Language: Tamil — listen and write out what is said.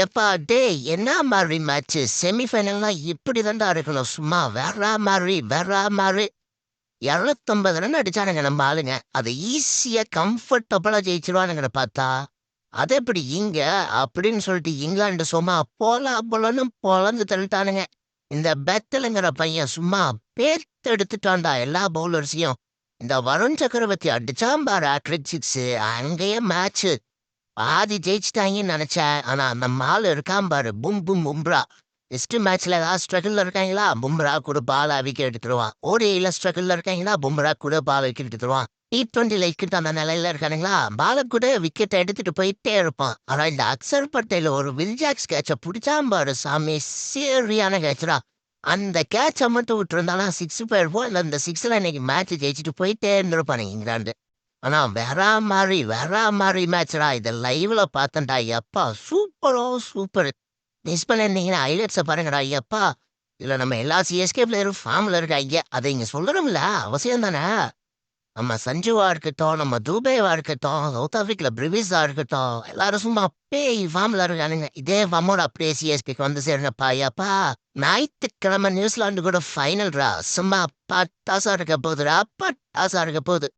எப்பா டேய் என்ன மாதிரி மேட்ச் செமிஃபைனல்லாம் இப்படி தான்டா இருக்கணும் சும்மா வேற மாதிரி 250 ரன் அடிச்சானுங்க நம்ம ஆளுங்க அதை ஈஸியா கம்ஃபர்டபுளா ஜெயிச்சிருவானுங்க பார்த்தா அது எப்படி இங்க அப்படின்னு சொல்லிட்டு இங்கிலாந்து சும்மா போலன்னு பொழந்து தள்ளிட்டானுங்க. இந்த பெத்தலுங்கிற பையன் சும்மா பேர்த்து எடுத்துட்டான்டா எல்லா பவுலர்ஸையும். இந்த வருண் சக்கரவர்த்தி அடிச்சான் பாரு ஹேட்ரிக் சிக்ஸ். அங்கேயே மேட்ச் பாதி ஜெயிச்சிட்டாங்கன்னு நினைச்சேன். ஆனா நம்ம ஆள் இருக்கான் பாரு பும்ரா. டெஸ்ட் மேட்ச்ல ஏதாவது ஸ்ட்ரகிள்ல இருக்காங்களா பும்ரா கூட பால் விக்கெட் எடுத்துருவான். ஓடிஐல ஸ்ட்ரகிள்ல இருக்காங்களா பும்ரா கூட பால் விக்கெட் எடுத்துருவான். T20 கிட்ட அந்த நிலையில இருக்கானுங்களா பால கூட விக்கெட் எடுத்துட்டு போயிட்டே இருப்பான். ஆனா இந்த அக்சர் பட்டேல ஒரு வில்ஜாக்ஸ் கேட்ச பிடிச்சான் பாரு சாமி சரியான கேட்சரா. அந்த கேட்ச மட்டும் விட்டு இருந்தாலும் சிக்ஸ் போயிருப்போம். இல்ல இந்த சிக்ஸ்ல இன்னைக்கு மேட்ச் ஜெயிச்சுட்டு போயிட்டே இருந்திருப்பானுங்க இங்கிலாந்து. ஆனா வேற மாதிரி மேட்ச்டா இத லைவ்ல பார்த்தேன்டா எப்பா சூப்பர். மிஸ் பண்ணிருந்தீங்கன்னா ஹைலைட்ஸ பாருங்கடா எப்பா. இல்ல நம்ம எல்லா சிஎஸ்கே பிளேயரும் ஃபார்ம்ல இருக்காங்க அதை இங்க சொல்லணும்ல அவசியம் தானே. நம்ம சஞ்சுவா இருக்கட்டும் நம்ம தூபேவா இருக்கட்டும் சவுத் ஆப்பிரிக்கால பிரிவிஸா இருக்கட்டும் எல்லாரும் சும்மா பேய் ஃபார்ம்ல இருக்கானுங்க. இதே ஃபார்மோட அப்படியே சிஎஸ்கேக்கு வந்து சேருங்கப்பா எப்பா. ஞாயிற்றுக்கிழமை நியூசிலாந்து கூட ஃபைனல்ரா சும்மா பட்டாசா இருக்க போகுதுடா பட்டாசா இருக்க போகுது.